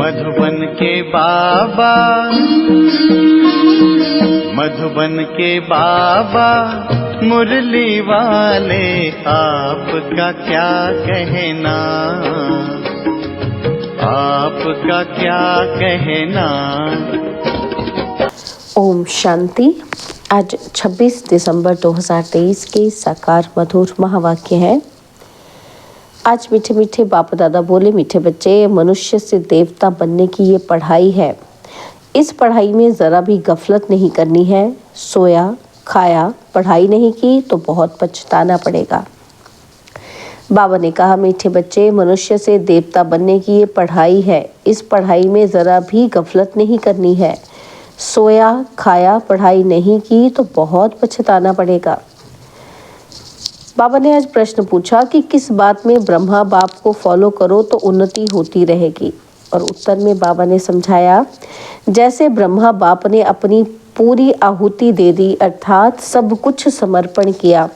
मधुबन के बाबा, मधुबन के बाबा मुरली वाले, आपका क्या कहना, आपका क्या कहना। ओम शांति। आज 26 दिसंबर 2023 के साकार मधुर महावाक्य है। आज मीठे मीठे बाप दादा बोले, मीठे बच्चे, मनुष्य से देवता बनने की ये पढ़ाई है। इस पढ़ाई में ज़रा भी गफलत नहीं करनी है। सोया खाया, पढ़ाई नहीं की तो बहुत पछताना पड़ेगा। बाबा ने कहा, मीठे बच्चे, मनुष्य से देवता बनने की ये पढ़ाई है। इस पढ़ाई में ज़रा भी गफलत नहीं करनी है। सोया खाया, पढ़ाई नहीं की तो बहुत पछताना पड़ेगा। बाबा ने आज प्रश्न पूछा कि किस बात में ब्रह्मा बाप को फॉलो करो तो उन्नति होती रहेगी। और उत्तर में बाबा ने समझाया, जैसे ब्रह्मा बाप ने अपनी पूरी आहुति दे दी, अर्थात सब कुछ समर्पण किया,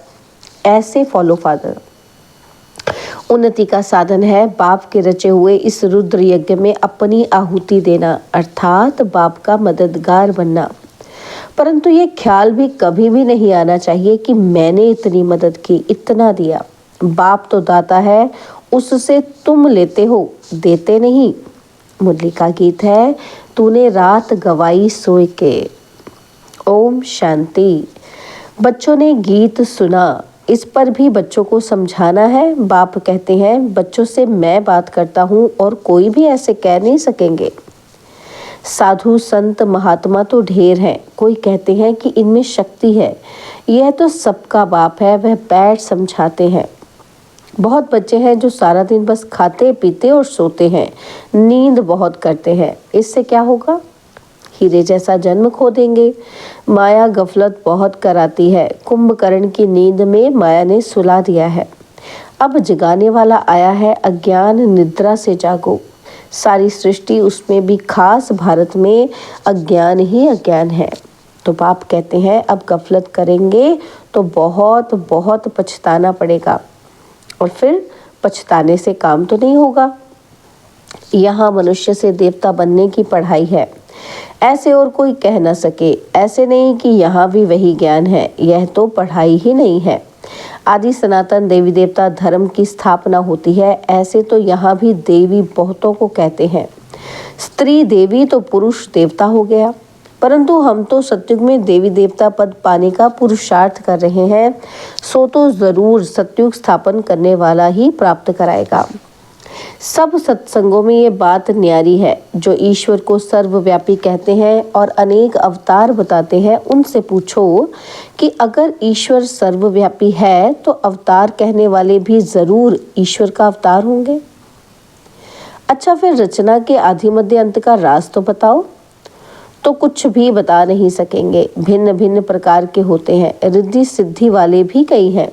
ऐसे फॉलो फादर। उन्नति का साधन है बाप के रचे हुए इस रुद्र यज्ञ में अपनी आहुति देना, अर्थात बाप का मददगार बनना। परंतु ये ख्याल भी कभी भी नहीं आना चाहिए कि मैंने इतनी मदद की, इतना दिया। बाप तो दाता है, उससे तुम लेते हो, देते नहीं। मुरली का गीत है, तूने रात गवाई सोए के। ओम शांति। बच्चों ने गीत सुना, इस पर भी बच्चों को समझाना है। बाप कहते हैं, बच्चों से मैं बात करता हूँ और कोई भी ऐसे कह नहीं सकेंगे। साधु संत महात्मा तो ढेर हैं, कोई कहते हैं कि इनमें शक्ति है। यह तो सबका बाप है, वह बैठ समझाते हैं। बहुत बच्चे हैं जो सारा दिन बस खाते पीते और सोते हैं, नींद बहुत करते हैं। इससे क्या होगा? हीरे जैसा जन्म खो देंगे। माया गफलत बहुत कराती है। कुंभकर्ण की नींद में माया ने सुला दिया है। अब जगाने वाला आया है, अज्ञान निद्रा से जागो। सारी सृष्टि, उसमें भी खास भारत में अज्ञान ही अज्ञान है। तो बाप कहते हैं, अब गफलत करेंगे तो बहुत बहुत पछताना पड़ेगा। और फिर पछताने से काम तो नहीं होगा। यहाँ मनुष्य से देवता बनने की पढ़ाई है, ऐसे और कोई कह न सके। ऐसे नहीं कि यहाँ भी वही ज्ञान है, यह तो पढ़ाई ही नहीं है। आदि सनातन देवी देवता धर्म की स्थापना होती है, ऐसे तो यहाँ भी देवी बहुतों को कहते हैं। स्त्री देवी तो पुरुष देवता हो गया। परंतु हम तो सतयुग में देवी देवता पद पाने का पुरुषार्थ कर रहे हैं, सो तो जरूर सतयुग स्थापन करने वाला ही प्राप्त कराएगा। सब सत्संगों में ये बात न्यारी है। जो ईश्वर को सर्वव्यापी कहते हैं और अनेक अवतार बताते हैं, उनसे पूछो कि अगर ईश्वर सर्वव्यापी है तो अवतार कहने वाले भी जरूर ईश्वर का अवतार होंगे। अच्छा, फिर रचना के आदि मध्य अंत का राज तो बताओ। तो कुछ भी बता नहीं सकेंगे। भिन्न भिन्न प्रकार के होते हैं, रिद्धि सिद्धि वाले भी कई हैं।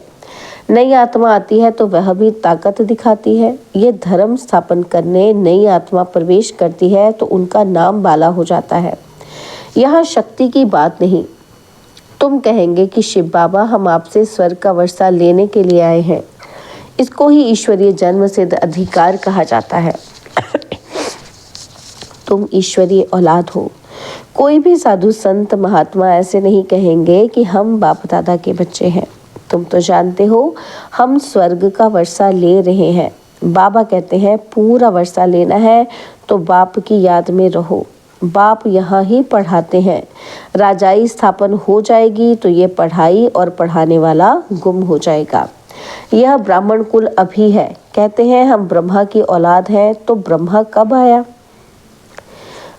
नई आत्मा आती है तो वह भी ताकत दिखाती है। ये धर्म स्थापन करने नई आत्मा प्रवेश करती है तो उनका नाम बाला हो जाता है। यहाँ शक्ति की बात नहीं। तुम कहेंगे कि शिव बाबा, हम आपसे स्वर्ग का वर्षा लेने के लिए आए हैं। इसको ही ईश्वरीय जन्म सिद्ध अधिकार कहा जाता है। तुम ईश्वरीय औलाद हो। कोई भी साधु संत महात्मा ऐसे नहीं कहेंगे कि हम बाप दादा के बच्चे हैं। तुम तो जानते हो हम स्वर्ग का वर्षा ले रहे हैं। बाबा कहते हैं, पूरा वर्षा लेना है तो बाप की याद में रहो। बाप यहाँ ही पढ़ाते हैं। राजाई स्थापन हो जाएगी तो ये पढ़ाई और पढ़ाने वाला गुम हो जाएगा। यह ब्राह्मण कुल अभी है। कहते हैं हम ब्रह्मा की औलाद हैं, तो ब्रह्मा कब आया?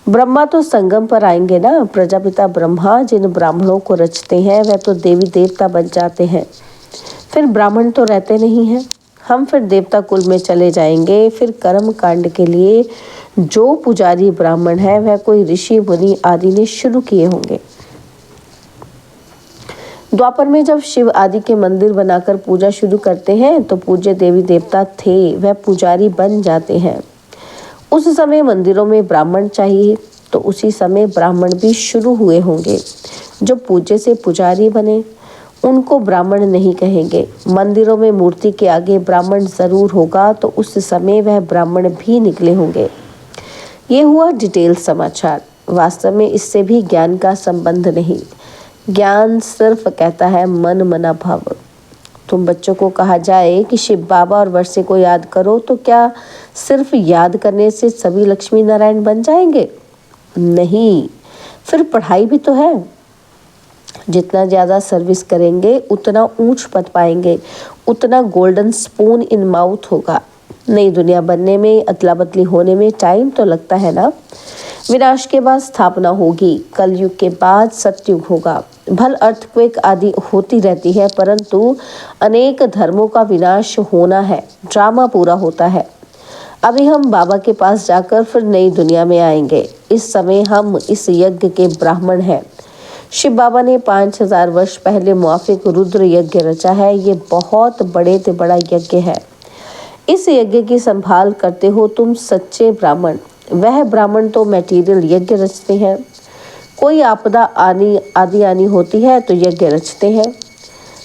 ब्रह्मा तो संगम पर आएंगे ना। प्रजापिता ब्रह्मा जिन ब्राह्मणों को रचते हैं वह तो देवी देवता बन जाते हैं। फिर ब्राह्मण तो रहते नहीं हैं। हम फिर देवता कुल में चले जाएंगे। फिर कर्म कांड के लिए जो पुजारी ब्राह्मण है वह कोई ऋषि मुनि आदि ने शुरू किए होंगे। द्वापर में जब शिव आदि के मंदिर बनाकर पूजा शुरू करते हैं तो पूज्य देवी देवता थे, वह पुजारी बन जाते हैं। उस समय मंदिरों में ब्राह्मण चाहिए, तो उसी समय ब्राह्मण भी शुरू हुए होंगे। जो पूज्य से पुजारी बने उनको ब्राह्मण नहीं कहेंगे। मंदिरों में मूर्ति के आगे ब्राह्मण जरूर होगा, तो उस समय वह ब्राह्मण भी निकले होंगे। ये हुआ डिटेल समाचार। वास्तव में इससे भी ज्ञान का संबंध नहीं। ज्ञान सिर्फ कहता है मन मना भव। तुम बच्चों को कहा जाए कि शिव बाबा और वर्षे को याद करो, तो क्या सिर्फ याद करने से सभी लक्ष्मी नारायण बन जाएंगे? नहीं, फिर पढ़ाई भी तो है। जितना ज़्यादा सर्विस करेंगे उतना ऊंच पद पाएंगे, उतना गोल्डन स्पून इन माउथ होगा। नई दुनिया बनने में, अदला बदली होने में टाइम तो लगता है ना। विनाश के बाद स्थापना होगी, कलयुग के बाद सतयुग होगा। भल अर्थक्वेक आदि होती रहती है, परंतु अनेक धर्मों का विनाश होना है, ड्रामा पूरा होता है। अभी हम बाबा के पास जाकर फिर नई दुनिया में आएंगे। इस समय हम इस यज्ञ के ब्राह्मण हैं। शिव बाबा ने 5000 वर्ष पहले मुआफिक रुद्र यज्ञ रचा है। ये बहुत बड़े से बड़ा यज्ञ है। इस यज्ञ की संभाल करते हो तुम सच्चे ब्राह्मण। वह ब्राह्मण तो मटेरियल यज्ञ रचते हैं। कोई आपदा आदि आनी होती है तो यज्ञ रचते हैं।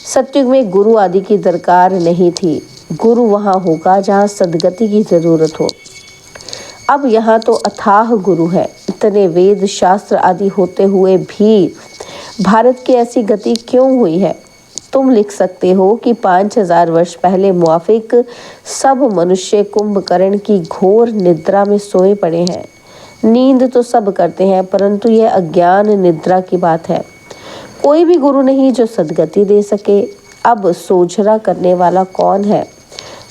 सतयुग में गुरु आदि की दरकार नहीं थी। गुरु वहाँ होगा जहाँ सदगति की जरूरत हो। अब यहाँ तो अथाह गुरु है। इतने वेद शास्त्र आदि होते हुए भी भारत की ऐसी गति क्यों हुई है? तुम लिख सकते हो कि 5000 वर्ष पहले मुआफिक सब मनुष्य कुंभकर्ण की घोर निद्रा में सोए पड़े हैं। नींद तो सब करते हैं, परंतु यह अज्ञान निद्रा की बात है। कोई भी गुरु नहीं जो सदगति दे सके। अब सोझरा करने वाला कौन है?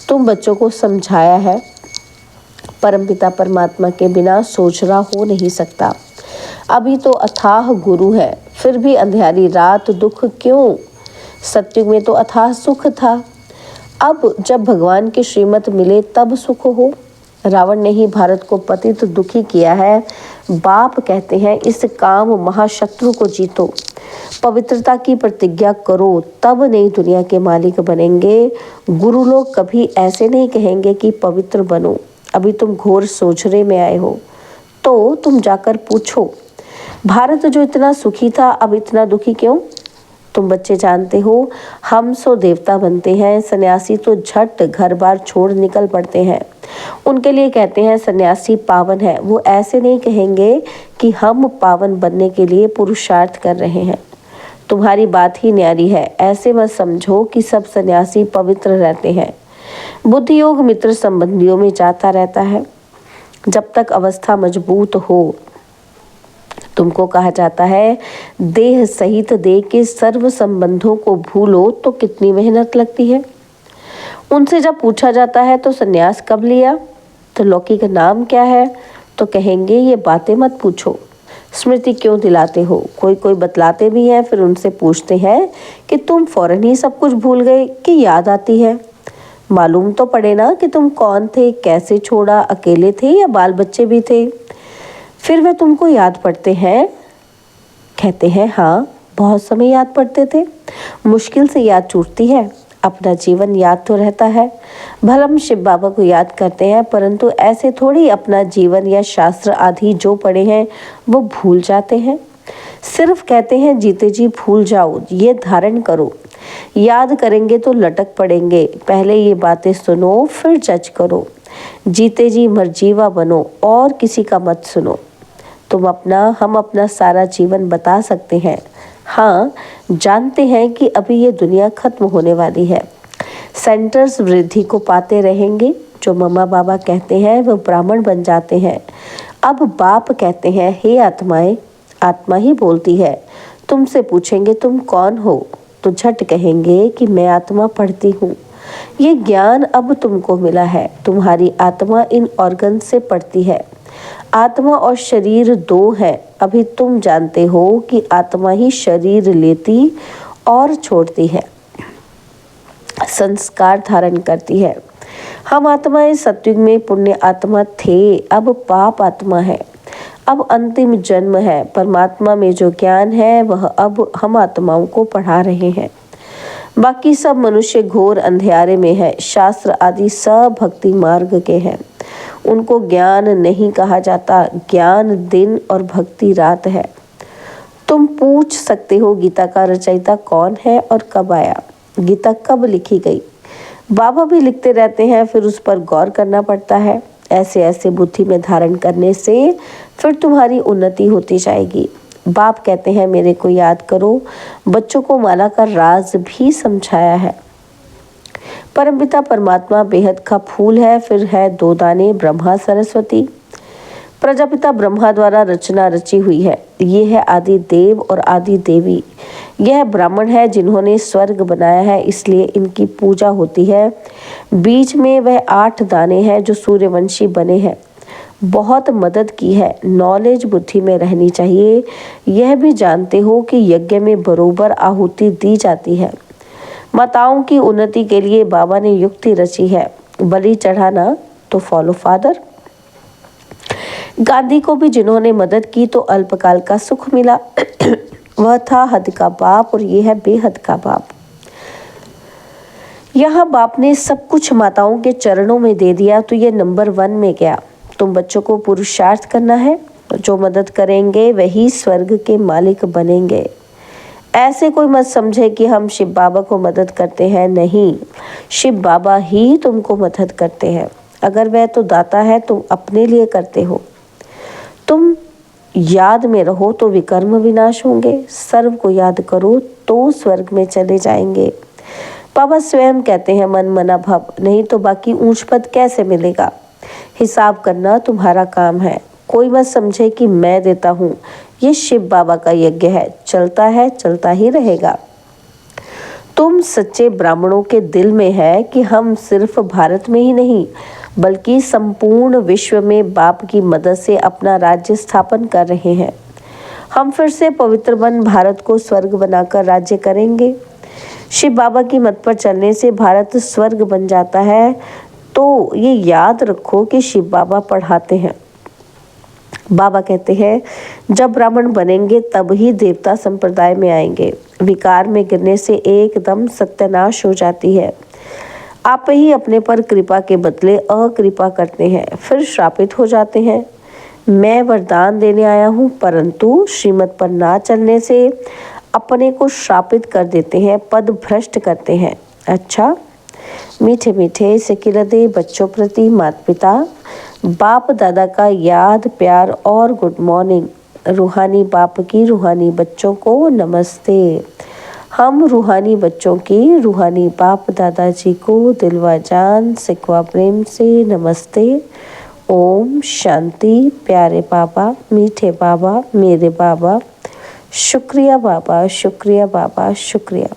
तुम बच्चों को समझाया है, परमपिता परमात्मा के बिना सोझरा हो नहीं सकता। अभी तो अथाह गुरु है, फिर भी अंधेरी रात दुख क्यों? सतयुग में तो अथाह सुख था। अब जब भगवान की श्रीमत मिले तब सुख हो। रावण ने ही भारत को पतित दुखी किया है। बाप कहते हैं इस काम महाशत्रु को जीतो, पवित्रता की प्रतिज्ञा करो, तब नई दुनिया के मालिक बनेंगे। गुरु लोग कभी ऐसे नहीं कहेंगे कि पवित्र बनो। अभी तुम घोर सोचरे में आए हो, तो तुम जाकर पूछो, भारत जो इतना सुखी था अब इतना दुखी क्यों? तुम बच्चे जानते हो, हम सो देवता बनते हैं, सन्यासी तो झट घर बार छोड़ निकल पड़ते हैं। उनके लिए कहते हैं सन्यासी पावन है। वो ऐसे नहीं कहेंगे कि हम पावन बनने के लिए पुरुषार्थ कर रहे हैं। तुम्हारी बात ही न्यारी है। ऐसे मत समझो कि सब सन्यासी पवित्र रहते हैं। बुद्धि योग मित्र संबंधियों में जाता रहता है। जब तक अवस्था मजबूत हो, तुमको कहा जाता है देह सहित देह के सर्व संबंधों को भूलो तो कितनी मेहनत लगती है। उनसे जब पूछा जाता है तो सन्यास कब लिया, तो लौकिक नाम क्या है, तो कहेंगे ये बातें मत पूछो, स्मृति क्यों दिलाते हो। कोई बतलाते भी हैं, फिर उनसे पूछते हैं कि तुम फौरन ही सब कुछ भूल गए कि याद आती है। मालूम तो पड़े ना कि तुम कौन थे, कैसे छोड़ा, अकेले थे या बाल बच्चे भी थे। फिर वे तुमको याद पड़ते हैं, कहते हैं हाँ बहुत समय याद पड़ते थे, मुश्किल से याद छूटती है। अपना जीवन याद तो रहता है। भले हम शिव बाबा को याद करते हैं, परंतु ऐसे थोड़ी अपना जीवन या शास्त्र आदि जो पढ़े हैं वो भूल जाते हैं। सिर्फ कहते हैं जीते जी भूल जाओ, ये धारण करो। याद करेंगे तो लटक पड़ेंगे। पहले ये बातें सुनो फिर जज करो। जीते जी मरजीवा बनो और किसी का मत सुनो। हम अपना सारा जीवन बता सकते हैं। हाँ, जानते हैं कि अभी ये दुनिया खत्म होने वाली है। सेंटर्स वृद्धि को पाते रहेंगे। जो मम्मा बाबा कहते हैं वो ब्राह्मण बन जाते हैं। अब बाप कहते हैं हे आत्माएं, आत्मा ही बोलती है। तुमसे पूछेंगे तुम कौन हो, तो झट कहेंगे कि मैं आत्मा पढ़ती हूँ। ये ज्ञान अब तुमको मिला है। तुम्हारी आत्मा इन ऑर्गन से पढ़ती है। आत्मा और शरीर दो है। अभी तुम जानते हो कि आत्मा ही शरीर लेती और छोड़ती है, संस्कार धारण करती है। हम आत्माएं सत्युग में पुण्य आत्मा थे, अब पाप आत्मा है। अब अंतिम जन्म है। परमात्मा में जो ज्ञान है वह अब हम आत्माओं को पढ़ा रहे हैं। बाकी सब मनुष्य घोर अंधेरे में है। शास्त्र आदि सब भक्ति मार्ग के हैं। उनको ज्ञान नहीं कहा जाता। ज्ञान दिन और भक्ति रात है। तुम पूछ सकते हो गीता का रचयिता कौन है और कब आया, गीता कब लिखी गई। बाबा भी लिखते रहते हैं, फिर उस पर गौर करना पड़ता है। ऐसे ऐसे बुद्धि में धारण करने से फिर तुम्हारी उन्नति होती जाएगी। बाप कहते हैं मेरे को याद करो। बच्चों को माला का राज भी समझाया है। परमपिता परमात्मा बेहद का फूल है, फिर है 2 दाने ब्रह्मा सरस्वती। प्रजापिता ब्रह्मा द्वारा रचना रची हुई है। ये है आदि देव और आदि देवी। यह ब्राह्मण है जिन्होंने स्वर्ग बनाया है, इसलिए इनकी पूजा होती है। बीच में वह 8 दाने हैं जो सूर्यवंशी बने हैं। बहुत मदद की है। नॉलेज बुद्धि में रहनी चाहिए। यह भी जानते हो कि यज्ञ में बरोबर आहुति दी जाती है। माताओं की उन्नति के लिए बाबा ने युक्ति रची है। बलि चढ़ाना तो फॉलो फादर। गांधी को भी जिन्होंने मदद की तो अल्पकाल का सुख मिला। वह था हद का बाप और ये है बेहद का बाप। यहाँ बाप ने सब कुछ माताओं के चरणों में दे दिया तो ये नंबर 1 में गया। तुम बच्चों को पुरुषार्थ करना है। जो मदद करेंगे वही स्वर्ग के मालिक बनेंगे। ऐसे कोई मत समझे कि हम शिव बाबा को मदद करते हैं। नहीं, शिव बाबा ही तुमको मदद करते हैं। अगर वह तो दाता है, तुम अपने लिए करते हो। तुम याद में रहो तो विकर्म विनाश होंगे। सर्व को याद करो तो स्वर्ग में चले जाएंगे। बाबा स्वयं कहते हैं मन मना भव, नहीं तो बाकी ऊंच पद कैसे मिलेगा। हिसाब करना तुम्हारा काम है। कोई मत समझे कि मैं देता हूँ। ये शिव बाबा का यज्ञ है, चलता ही रहेगा। तुम सच्चे ब्राह्मणों के दिल में है कि हम सिर्फ भारत में ही नहीं बल्कि संपूर्ण विश्व में बाप की मदद से अपना राज्य स्थापन कर रहे हैं। हम फिर से पवित्र बन भारत को स्वर्ग बनाकर राज्य करेंगे। शिव बाबा की मत पर चलने से भारत स्वर्ग बन जाता है। तो ये याद रखो कि शिव बाबा पढ़ाते हैं। बाबा कहते हैं जब ब्राह्मण बनेंगे तब ही देवता संप्रदाय में आएंगे। विकार में गिरने से एकदम सत्यानाश हो जाती है। आप ही अपने पर कृपा के बदले अकृपा करते हैं, फिर श्रापित हो जाते हैं। मैं वरदान देने आया हूँ, परंतु श्रीमत पर ना चलने से अपने को श्रापित कर देते हैं, पद भ्रष्ट करते हैं। अच्छा, मीठे मीठे सिकिलदे बच्चों प्रति माता पिता बाप दादा का याद प्यार और गुड मॉर्निंग। रूहानी बाप की रूहानी बच्चों को नमस्ते। हम रूहानी बच्चों की रूहानी बाप दादाजी को दिलवा जान सिकवा प्रेम से नमस्ते। ओम शांति। प्यारे बाबा, मीठे बाबा, मेरे बाबा, शुक्रिया बाबा, शुक्रिया बाबा, शुक्रिया।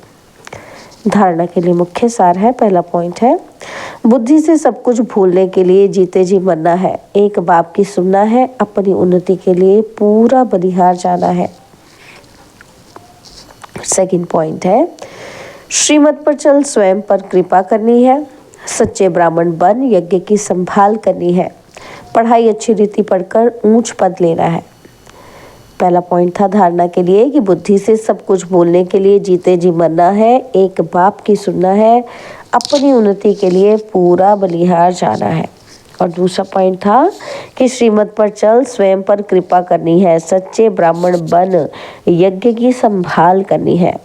धारणा के लिए मुख्य सार है। पहला पॉइंट है बुद्धि से सब कुछ भूलने के लिए जीते जी मरना है। एक बाप की सुनना है। अपनी उन्नति के लिए पूरा बलिहार जाना है। सेकंड पॉइंट है श्रीमत पर चल, स्वयं पर कृपा करनी है। सच्चे ब्राह्मण बन यज्ञ की संभाल करनी है। पढ़ाई अच्छी रीति पढ़कर ऊंच पद लेना है। पहला पॉइंट था धारणा के लिए कि बुद्धि से सब कुछ बोलने के लिए जीते जी मरना है। एक बाप की सुनना है। अपनी उन्नति के लिए पूरा बलिहार जाना है। और दूसरा पॉइंट था कि श्रीमत पर चल, स्वयं पर कृपा करनी है। सच्चे ब्राह्मण बन यज्ञ की संभाल करनी है।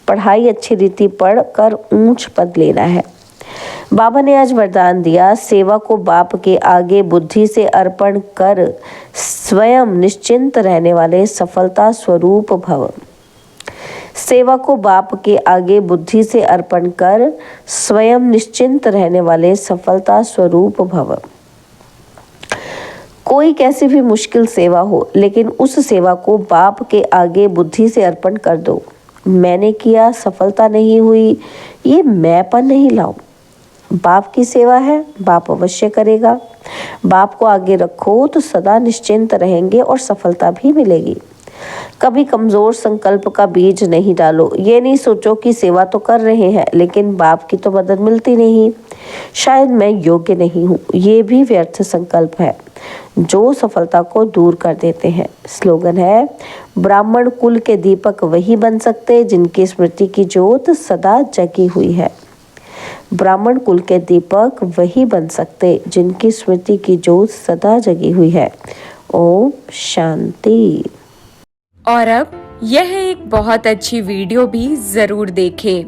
पढ़ाई अच्छी रीति पढ़ कर ऊंच पद लेना है। बाबा ने आज वरदान दिया, सेवा को बाप के आगे बुद्धि से अर्पण कर स्वयं निश्चिंत रहने वाले सफलता स्वरूप भव। सेवा को बाप के आगे बुद्धि से अर्पण कर स्वयं निश्चिंत रहने वाले सफलता स्वरूप भव। कोई कैसी भी मुश्किल सेवा हो, लेकिन उस सेवा को बाप के आगे बुद्धि से अर्पण कर दो। मैंने किया, सफलता नहीं हुई, ये मैंपन नहीं लाओ। बाप की सेवा है, बाप अवश्य करेगा। बाप को आगे रखो तो सदा निश्चिंत रहेंगे और सफलता भी मिलेगी। कभी कमजोर संकल्प का बीज नहीं डालो। ये नहीं सोचो कि सेवा तो कर रहे हैं लेकिन बाप की तो मदद मिलती नहीं, शायद मैं योग्य नहीं हूँ। ये भी व्यर्थ संकल्प है जो सफलता को दूर कर देते हैं। स्लोगन है ब्राह्मण कुल के दीपक वही बन सकते जिनकी स्मृति की ज्योत सदा जगी हुई है। ब्राह्मण कुल के दीपक वही बन सकते जिनकी स्मृति की ज्योत सदा जगी हुई है। ओम शांति। और अब यह एक बहुत अच्छी वीडियो भी जरूर देखें।